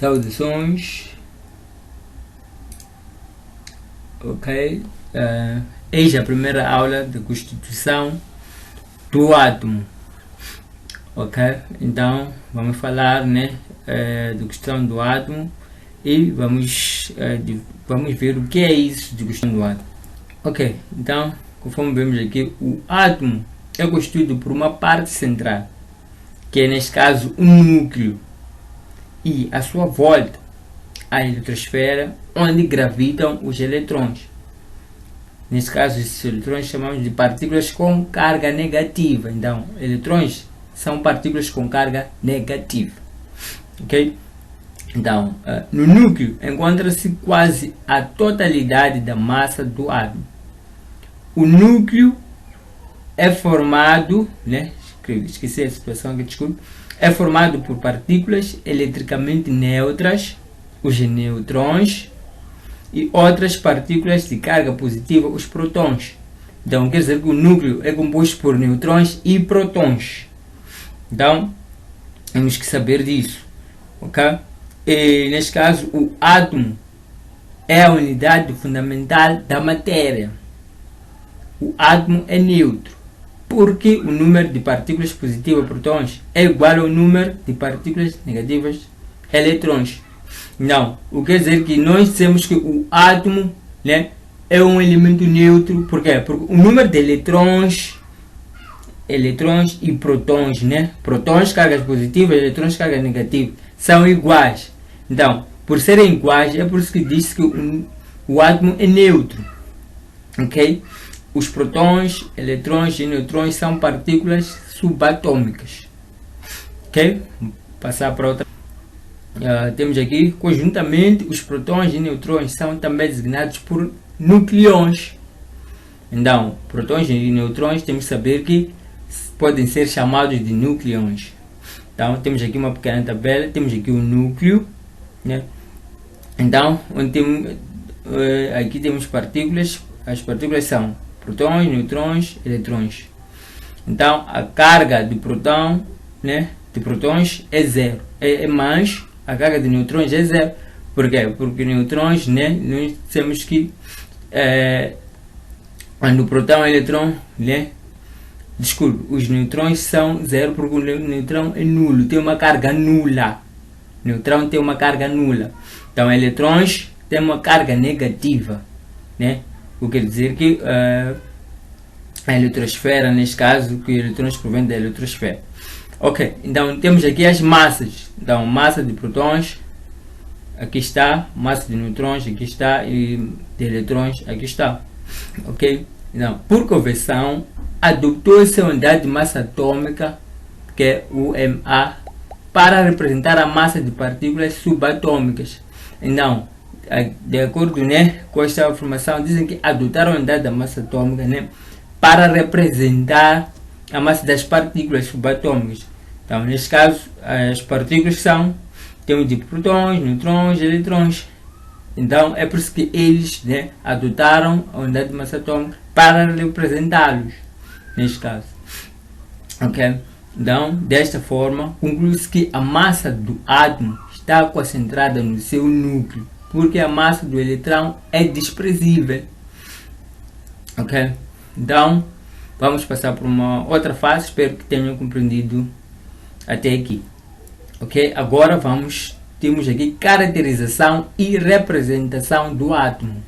Saudações. Ok. Eis a primeira aula da constituição do átomo. Ok. Então vamos falar, né, da questão do átomo e vamos ver o que é isso de questão do átomo. Ok. Então, conforme vemos aqui, o átomo é constituído por uma parte central, que é neste caso um núcleo, e à sua volta a eletrosfera, onde gravitam os eletrões. Neste caso, esses eletrões chamamos de partículas com carga negativa. Então, eletrões são partículas com carga negativa. Ok? Então, no núcleo encontra-se quase a totalidade da massa do átomo. O núcleo é formado, né? Esqueci a situação aqui, desculpe. É formado por partículas eletricamente neutras, os nêutrons, e outras partículas de carga positiva, os prótons. Então, quer dizer que o núcleo é composto por nêutrons e prótons. Então, temos que saber disso. Ok? E, neste caso, o átomo é a unidade fundamental da matéria. O átomo é neutro, porque o número de partículas positivas, prótons, é igual ao número de partículas negativas, eletrões. Não, o que quer dizer que nós dizemos que o átomo, né, é um elemento neutro. Por quê? Porque o número de eletrões e prótons, né, prótons cargas positivas, eletrões cargas negativas, são iguais. Então, por serem iguais, é por isso que diz que o átomo é neutro. Ok? Os prótons, eletrões e neutrões são partículas subatômicas. Ok? Vou passar para outra. Temos aqui, conjuntamente, os prótons e neutrões são também designados por nucleões. Então, prótons e neutrões temos que saber que podem ser chamados de nucleões. Então, temos aqui uma pequena tabela, temos aqui o núcleo, né? Então, aqui temos partículas. As partículas são prótons, neutrões, eletrões. Então, a carga de próton, né, de prótons é zero, mas a carga de neutrões é zero. Por quê? Porque neutrões, né, nós temos que quando o próton e o eletrão, né, desculpe, os neutrões são zero porque o neutrão é nulo, tem uma carga nula. O neutrão tem uma carga nula. Então, eletrões têm uma carga negativa, né? O que quer dizer que a eletrosfera, neste caso, que os eletrões provêm da eletrosfera. Ok, então temos aqui as massas. Então, massa de prótons, aqui está, massa de neutrões, aqui está, e de eletrões, aqui está. Ok, então, por convenção, adotou-se a unidade de massa atômica, que é o MA, para representar a massa de partículas subatômicas. Então, de acordo, né, com esta informação, dizem que adotaram a unidade da massa atômica, né, para representar a massa das partículas subatômicas. Então, neste caso, as partículas temos de prótons, neutrons e eletrões. Então, é por isso que eles, né, adotaram a unidade de massa atômica para representá-los, neste caso. Ok? Então, desta forma, conclui-se que a massa do átomo está concentrada no seu núcleo, porque a massa do eletrão é desprezível. Ok? Então, vamos passar por uma outra fase. Espero que tenham compreendido até aqui. Ok? Agora temos aqui caracterização e representação do átomo.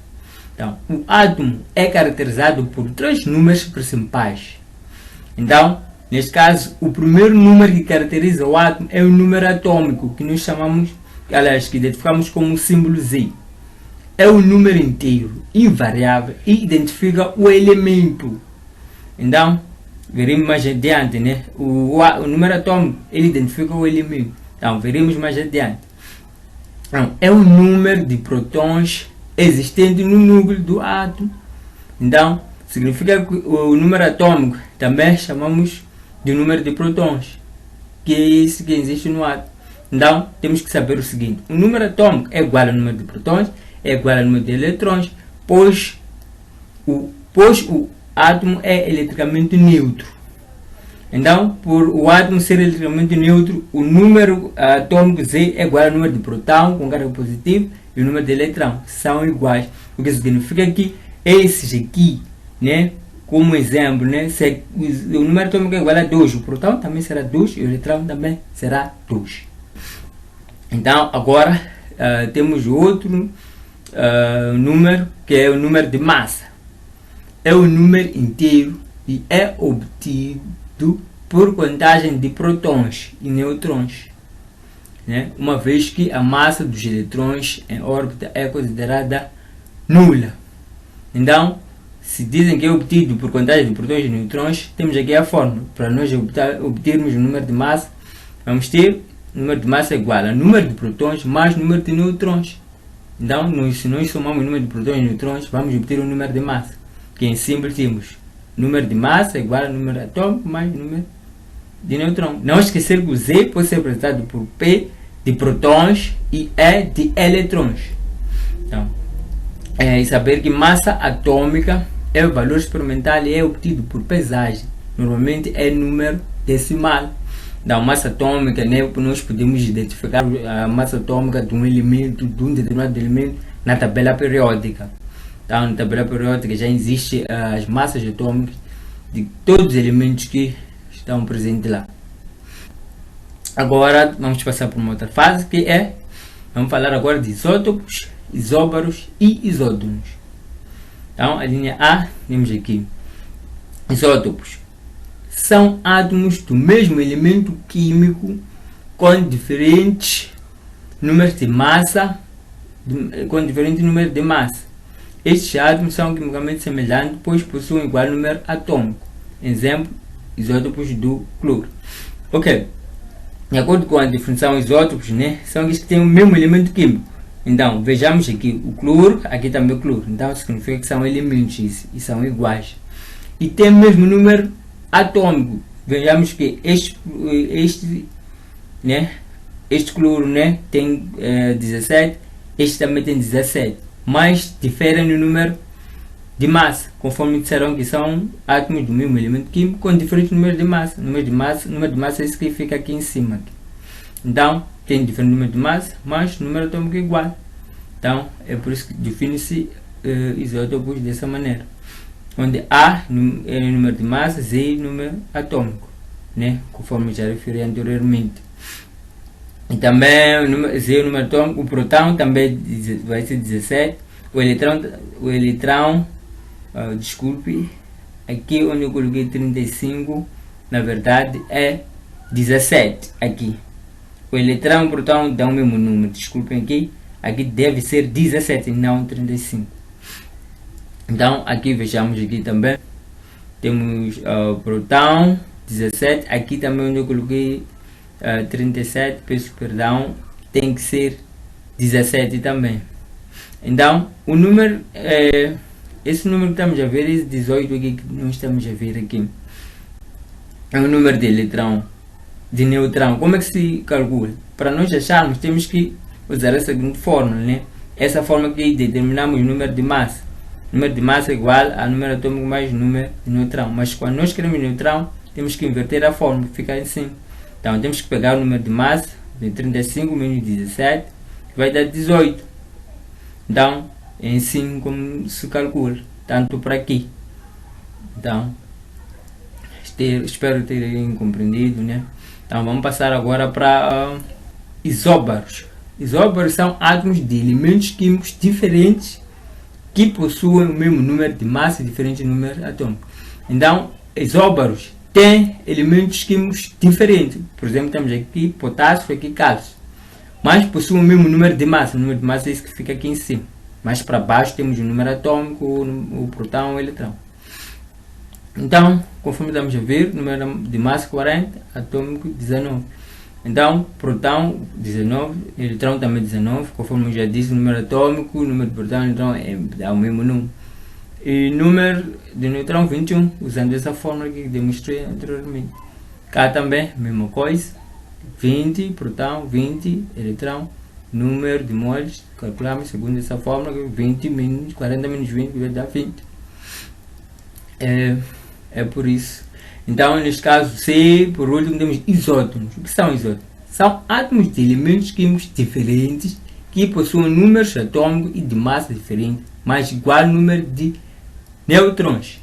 Então, o átomo é caracterizado por três números principais. Então, neste caso, o primeiro número que caracteriza o átomo é o número atômico, que nós chamamos, aliás, que identificamos como o símbolo Z. É um número inteiro, invariável, e identifica o elemento. Então, veremos mais adiante, né? O número atômico, ele identifica o elemento. Então, veremos mais adiante. Então, é o número de prótons existente no núcleo do átomo. Então, significa que o número atômico também chamamos de número de prótons, que é esse que existe no átomo. Então, temos que saber o seguinte: o número atômico é igual ao número de prótons, é igual ao número de eletrões, pois o átomo é eletricamente neutro. Então, por o átomo ser eletricamente neutro, o número atômico Z é igual ao número de próton com carga positiva e o número de eletrão são iguais. O que significa que esses aqui, né, como exemplo, né, se o número atômico é igual a 2, o próton também será 2 e o eletrão também será 2. Então, agora temos outro número, que é o número de massa. É o número inteiro e é obtido por contagem de prótons e nêutrons, né? Uma vez que a massa dos eletrões em órbita é considerada nula. Então, se dizem que é obtido por contagem de prótons e nêutrons, temos aqui a fórmula. Para nós obtermos o número de massa, vamos ter o número de massa igual a número de prótons mais número de nêutrons. Então, se nós somamos o número de prótons e nêutrons, vamos obter o número de massa, que em símbolo temos número de massa igual a número atômico mais número de nêutrons. Não esquecer que o Z pode ser representado por P de prótons e E de eletrões. Então, e saber que massa atômica é o valor experimental e é obtido por pesagem. Normalmente é número decimal. Da massa atômica, né, nós podemos identificar a massa atômica de um elemento, de um determinado elemento, na tabela periódica. Então, na tabela periódica já existem as massas atômicas de todos os elementos que estão presentes lá. Agora, vamos passar para uma outra fase, que é, vamos falar agora de isótopos, isóbaros e isótonos. Então, a linha A, temos aqui, isótopos. São átomos do mesmo elemento químico com diferentes números de massa, Estes átomos são quimicamente semelhantes, pois possuem igual número atômico. Exemplo, isótopos do cloro. Ok. De acordo com a definição, isótopos, né, são aqueles que têm o mesmo elemento químico. Então, vejamos aqui o cloro, aqui também o cloro. Então, significa que são elementos e são iguais. E tem o mesmo número atômico. Vejamos que este cloro, né, tem 17, este também tem 17, mas diferem no número de massa, conforme disseram que são átomos do mesmo elemento químico com diferentes números de massa. Número de massa é isso que fica aqui em cima. Então, tem diferente número de massa, mas número atômico é igual. Então, é por isso que define-se isótopos dessa maneira, onde A é o número de massa, Z é o número atômico, né? Conforme já referi anteriormente. E também Z é o número atômico, o próton também vai ser 17, o eletrão, desculpe, aqui onde eu coloquei 35, na verdade é 17 aqui. O eletrão e o próton dão o mesmo número, desculpem aqui deve ser 17 e não 35. Então, aqui vejamos aqui também, temos próton 17, aqui também onde eu coloquei 37, peço perdão, tem que ser 17 também. Então, o número, esse número que estamos a ver, esse 18 aqui que nós estamos a ver aqui, é o número de eletrão, de neutrão. Como é que se calcula? Para nós acharmos, temos que usar essa seguinte fórmula, né? Essa fórmula que determinamos o número de massa. O número de massa é igual a número atômico mais número de neutrão. Mas quando nós queremos neutrão, temos que inverter a fórmula, fica assim. Então temos que pegar o número de massa de 35 menos 17, que vai dar 18. Então, é assim como se calcula, tanto para aqui. Então, espero terem compreendido, né? Então vamos passar agora para isóbaros. Isóbaros são átomos de elementos químicos diferentes que possuem o mesmo número de massa e diferente número atômico. Então, isóbaros têm elementos químicos diferentes. Por exemplo, temos aqui potássio, aqui cálcio, mas possuem o mesmo número de massa. O número de massa é isso que fica aqui em cima. Mais para baixo temos o número atômico, o próton, o eletrão. Então, conforme estamos a ver, número de massa 40, atômico 19. Então, próton 19, eletrão também 19, conforme eu já disse, o número atômico, o número de próton e eletrão é o mesmo número. E número de neutrão 21, usando essa fórmula que demonstrei anteriormente. Cá também, mesma coisa, 20, próton, 20, eletrão, número de moles, calculamos segundo essa fórmula, 20 menos 40 menos 20 vai dar 20. É por isso. Então, neste caso C, por último, temos isótopos. O que são isótopos? São átomos de elementos químicos diferentes que possuem números atômicos e de massa diferentes, mas igual número de nêutrons.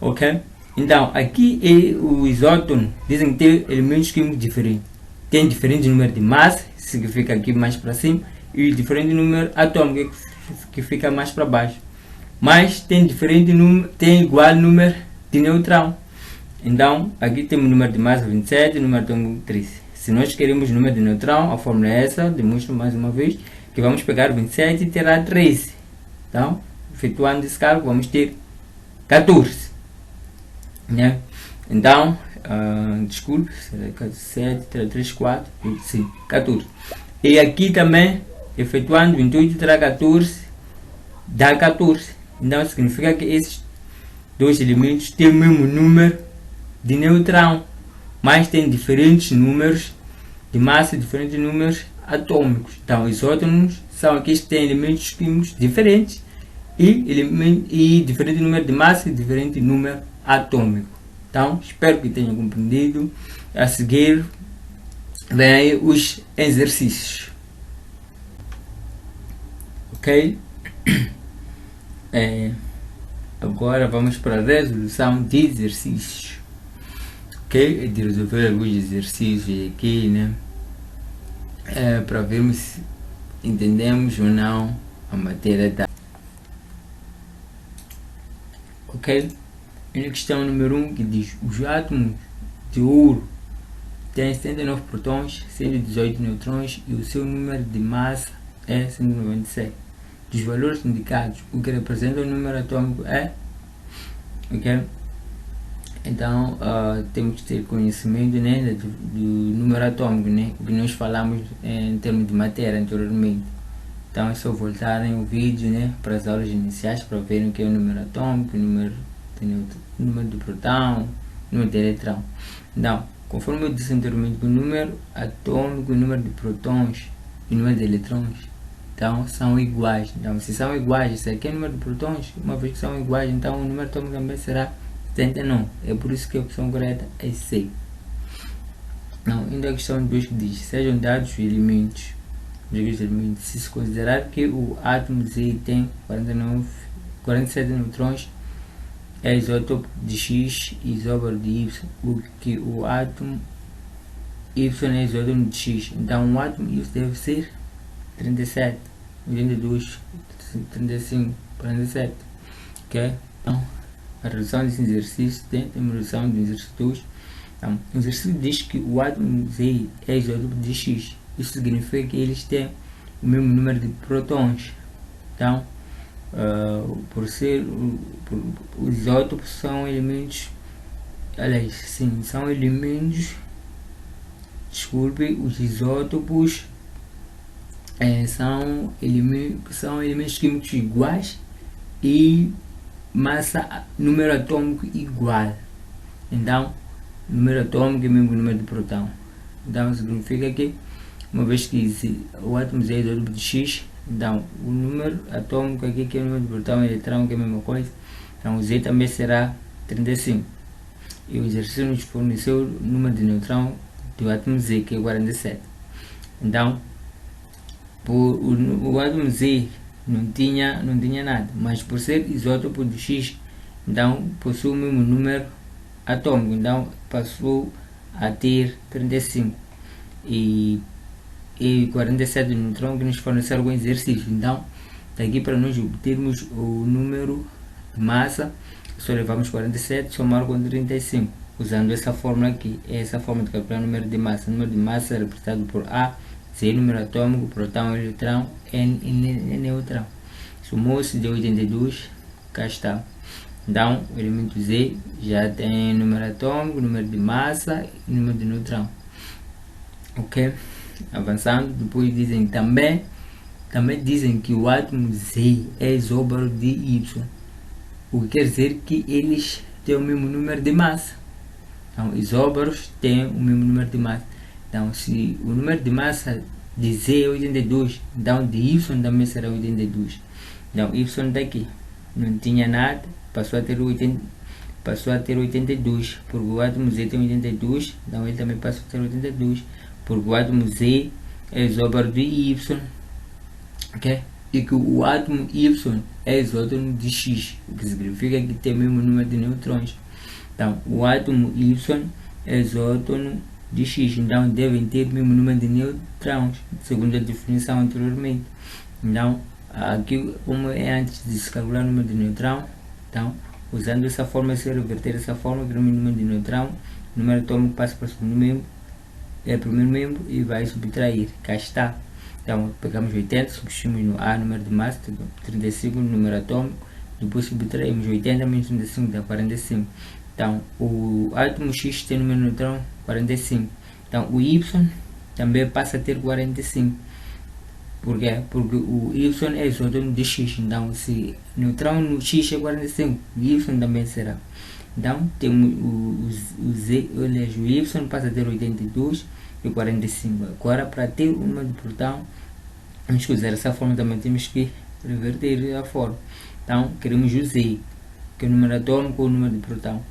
Ok? Então, aqui o isótopo dizem que tem elementos químicos diferentes. Tem diferente número de massa, significa aqui mais para cima, e diferente número atômico, que fica mais para baixo. Mas tem diferente número, tem igual número de nêutrão. Então, aqui temos o número de massa 27 e o número atômico 13. Se nós queremos o número de nêutrão, a fórmula é essa, demonstro mais uma vez, que vamos pegar 27 e terá 13. Então, efetuando esse cálculo, vamos ter 14. Né? Então, desculpe, será 7, 3, 4, 5, 14. E aqui também, efetuando 28 terá 14, dá 14. Então, significa que esses dois elementos têm o mesmo número de nêutrão, mas têm diferentes números de massa e diferentes números atômicos. Então, isótopos são aqueles que têm elementos químicos diferentes e diferente número de massa e diferente número atômico. Então, espero que tenham compreendido. A seguir, vem aí os exercícios. Ok? Agora vamos para a resolução de exercícios. Ok? De resolver alguns exercícios aqui, né? Para vermos se entendemos ou não a matéria da. Ok? E na questão número 1, que diz: os átomos de ouro têm 79 protões, 118 neutrões e o seu número de massa é 197. Dos valores indicados, o que representa o número atômico é. Ok? Então, temos que ter conhecimento, né, do número atômico, né, o que nós falamos em termos de matéria anteriormente. Então, é só voltarem o vídeo, né, para as aulas iniciais para verem o que é o número atômico, o número de protão, número de eletrão. Então, conforme eu disse anteriormente, o número atômico, o número de protões e o número de eletrões, então, são iguais. Então, se são iguais, esse aqui é o número de protões, uma vez que são iguais, então o número atômico também será 79. É por isso que a opção correta é C. Não, ainda a questão 2 que diz: sejam dados os elementos, se se considerar que o átomo Z tem 47 neutrões, é isótopo de X e isóbaro de Y, o que o átomo Y é isótopo de X. Então, o átomo Y deve ser 37, 82, 35, 47. Ok? Então, a resolução desse exercício tem a resolução do exercício 2. Então, o exercício diz que o átomo Z é isótopo de X. Isso significa que eles têm o mesmo número de prótons. Então, por ser os isótopos são elementos, aliás, sim, são elementos. Desculpe, os isótopos são elementos químicos iguais e massa, número atômico igual. Então, número atômico é o mesmo número de próton. Então, significa que, uma vez que o átomo Z é isótopo de X, então o número atômico aqui, que é o número de próton e eletrão, que é a mesma coisa, então o Z também será 35. E o exercício nos forneceu o número de neutrão do átomo Z, que é 47. Então, o átomo Z não tinha nada, mas por ser isótopo de X, então possui o mesmo número atômico, então passou a ter 35 e 47 de neutrão, que nos forneceram algum exercício. Então, daqui para nós obtermos o número de massa, só levamos 47 somar com 35, usando essa fórmula aqui. Essa forma de calcular o número de massa. O número de massa é representado por A, Z número atômico, protão, eletrão, N neutrão. Somou-se de 82, cá está. Então, o elemento Z já tem número atômico, número de massa e número de neutrão. Ok? Avançando, depois dizem também dizem que o átomo Z é isóbaro de Y, o que quer dizer que eles têm o mesmo número de massa. Então, isóbaros têm o mesmo número de massa. Então, se o número de massa de Z é 82, então de Y também será 82. Então, Y daqui não tinha nada, passou a ter passou a ter 82, porque o átomo Z tem 82, então ele também passou a ter 82, porque o átomo Z é isóbaro de Y, ok? E que o átomo Y é isótono de X, o que significa que tem o mesmo número de neutrões. Então, o átomo Y é isótono de X, então devem ter o mesmo número de neutrões, segundo a definição anteriormente. Então, aqui, como é antes de se calcular o número de neutrão, então, usando essa forma, se reverter essa forma, que é o número de neutrão, o número atômico passa para o segundo membro, é o primeiro membro e vai subtrair. Cá está. Então, pegamos 80, substituímos no A, número de massa, 35, número atômico, depois subtraímos 80 menos 35, dá 45. Então, o átomo X tem número neutrão 45. Então, o Y também passa a ter 45. Por quê? Porque o Y é isótono de X. Então, se neutrão no X é 45, o Y também será. Então, temos o Z, aliás, o Y passa a ter 82 e 45. Agora, para ter o número de protão, temos que usar essa forma, também temos que reverter a forma. Então, queremos o Z, que é o número atômico ou o número de protão.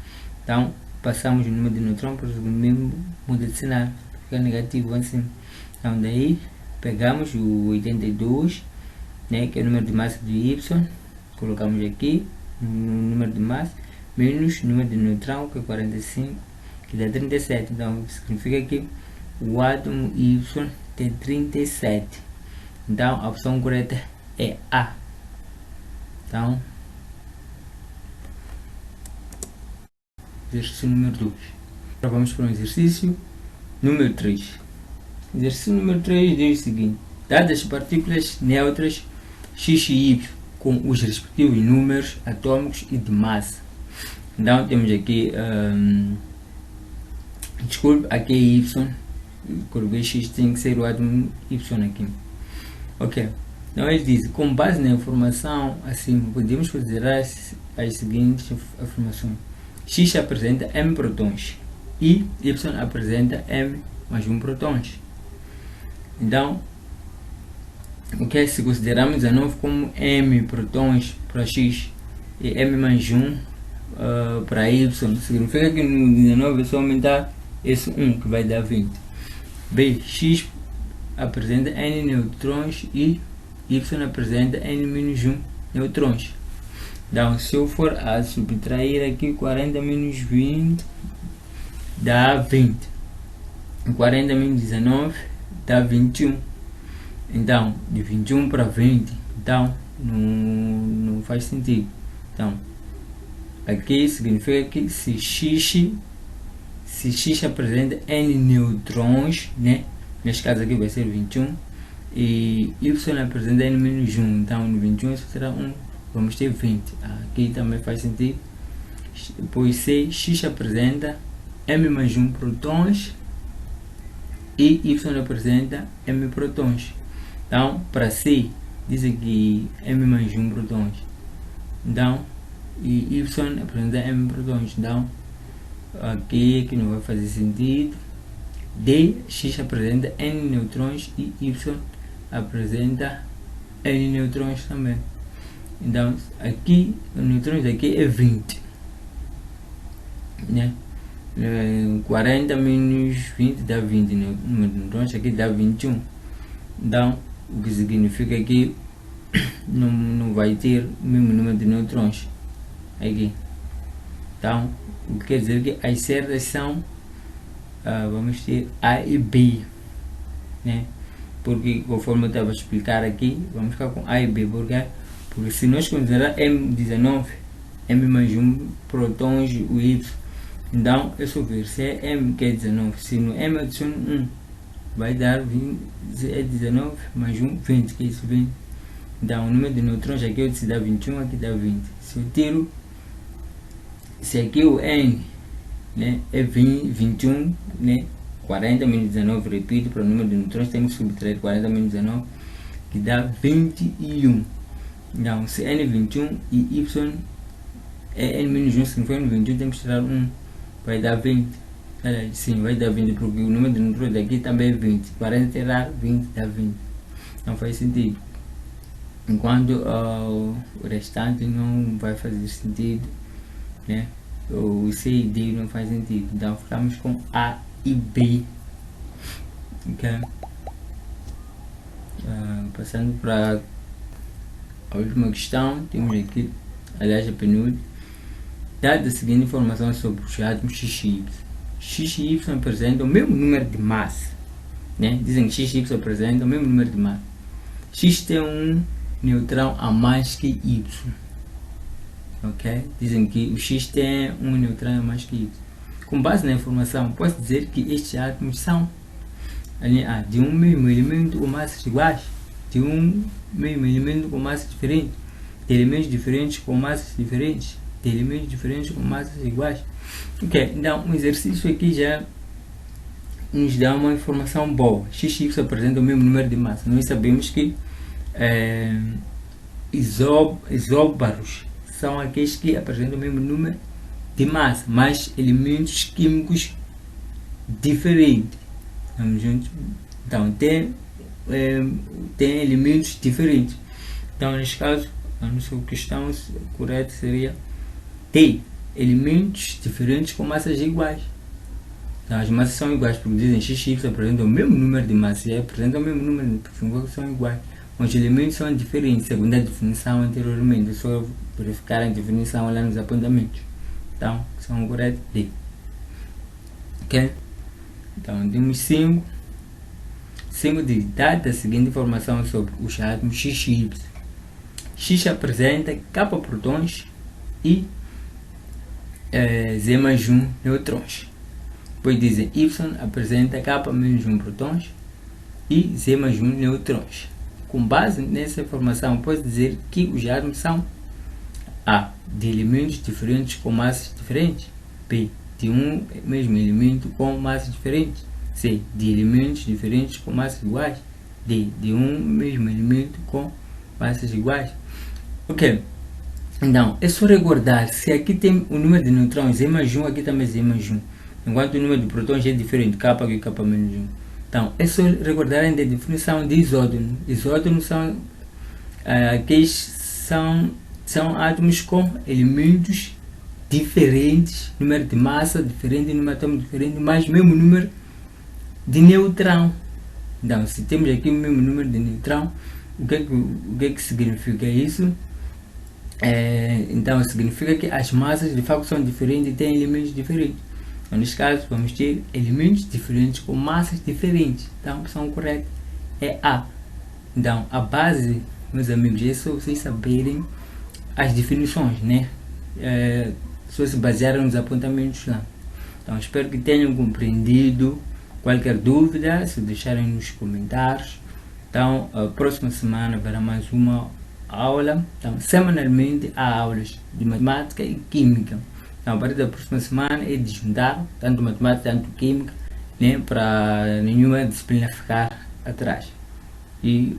Então, passamos o número de neutrão para o segundo membro, muda de cenário, fica negativo assim. Então, daí, pegamos o 82, né, que é o número de massa do Y, colocamos aqui, no número de massa, menos o número de neutrão, que é 45, que dá 37. Então, significa que o átomo Y tem 37. Então, a opção correta é A. Então, exercício número 2. Agora vamos para o exercício número 3. Exercício número 3 diz o seguinte: dadas as partículas neutras X e Y com os respectivos números atômicos e de massa. Então temos aqui, desculpe, aqui é Y, coloquei X, tem que ser o átomo Y aqui. Ok, então ele diz, com base na informação assim, podemos considerar as seguintes afirmações. X apresenta M protões e Y apresenta M mais 1 protões. Então, okay, se considerarmos 19 como M protões para X e M mais 1 para Y, significa que no 19 é só aumentar esse 1 que vai dar 20. B, X apresenta N neutrões e Y apresenta N menos 1 neutrões. Então, se eu for a subtrair aqui 40 menos 20 dá 20. 40 menos 19 dá 21. Então, de 21 para 20, então não faz sentido. Então, aqui significa que se X apresenta N neutrões, né? Neste caso aqui vai ser 21, e Y apresenta N menos 1, então no 21 isso será 1, vamos ter 20. Aqui também faz sentido. Depois C, X apresenta M mais 1 protões e Y apresenta M protões. Então, para C, diz aqui M mais 1 protões. Então, e Y apresenta M protões. Então, aqui que não vai fazer sentido. D, X apresenta N neutrões e Y apresenta N neutrões também. Então, aqui, os neutrões aqui é 20. Né? 40 menos 20 dá 20, né? O número de neutrões aqui dá 21. Então, o que significa que não vai ter o mesmo número de neutrões aqui. Então, o que quer dizer que as certas são, vamos ter A e B, né? Porque conforme eu estava a explicar aqui, vamos ficar com A e B, porque se nós considerar M19, M mais 1 protões, o Y, então é só ver se é M que é 19, se no M adiciona 1, vai dar 20, é 19 mais 1, 20, que é isso, 20. Então o número de neutrões aqui se dá 21, aqui dá 20. Se eu tiro, se aqui o N, né, é 21, né, 40 menos 19, repito, para o número de neutrões temos que subtrair 40 menos 19, que dá 21. Então, se N é 21 e Y é N menos 1, significa que 21 temos que tirar 1, vai dar 20. Sim, vai dar 20, porque o número de neutrões daqui também é 20. 40 tirar 20 dá 20. Não faz sentido. Enquanto o restante não vai fazer sentido, né? o C e D não faz sentido. Então ficamos com A e B. Ok? Passando para a última questão, temos aqui, aliás, a penúltima. Dada a seguinte informação sobre os átomos X e Y. X e Y apresentam o mesmo número de massa. Né? Dizem que X e Y apresentam o mesmo número de massa. X tem um neutrão a mais que Y. Ok? Dizem que o X tem um neutrão a mais que Y. Com base na informação, posso dizer que estes átomos são de um mesmo elemento com massas iguais, de um mesmo elemento com massas diferentes, de elementos diferentes com massas diferentes, de elementos diferentes com massas iguais. Ok, então um exercício aqui já nos dá uma informação boa. X e Y apresentam o mesmo número de massa. Nós sabemos que isóbaros são aqueles que apresentam o mesmo número de massa, mas elementos químicos diferentes. Vamos juntos? Então tem elementos diferentes. Então neste caso a nossa questão correta seria T, elementos diferentes com massas iguais. Então, as massas são iguais porque dizem X e Y apresentam o mesmo número de massas e apresentam o mesmo número porque são iguais. Os elementos são diferentes segundo a definição anteriormente. É só verificar a definição lá nos apontamentos. Então, são corretos D. Ok? Então, temos 5 de dada a seguinte informação sobre os átomos X e Y. X apresenta K protões e Z mais 1 neutrões. Depois dizem Y apresenta K menos 1 protões e Z mais 1 neutrões. Com base nessa informação, posso dizer que os átomos são A, de elementos diferentes com massas diferentes, B, de um mesmo elemento com massas diferentes, C, de elementos diferentes com massas iguais, D, de um mesmo elemento com massas iguais. Ok, então é só recordar, se aqui tem o número de neutrões Z mais 1, aqui também Z mais 1, enquanto o número de protões é diferente, K e K menos 1. Então é só recordar ainda a definição de isótono. Isótonos são aqueles são átomos com elementos diferentes, número de massa diferente, número de átomo diferente, mas mesmo número de neutrão. Então, se temos aqui o mesmo número de neutrão, o que é que significa isso? Então, significa que as massas de facto são diferentes e têm elementos diferentes. Então, neste caso, vamos ter elementos diferentes com massas diferentes. Então, a opção correta é A. Então, a base, meus amigos, é só vocês saberem as definições, né? Só se basearam nos apontamentos lá. Então, espero que tenham compreendido. Qualquer dúvida, se deixarem nos comentários. Então, a próxima semana haverá mais uma aula. Então, semanalmente há aulas de matemática e química. Então, a partir da próxima semana é de juntar tanto matemática quanto química, né, para nenhuma disciplina ficar atrás. E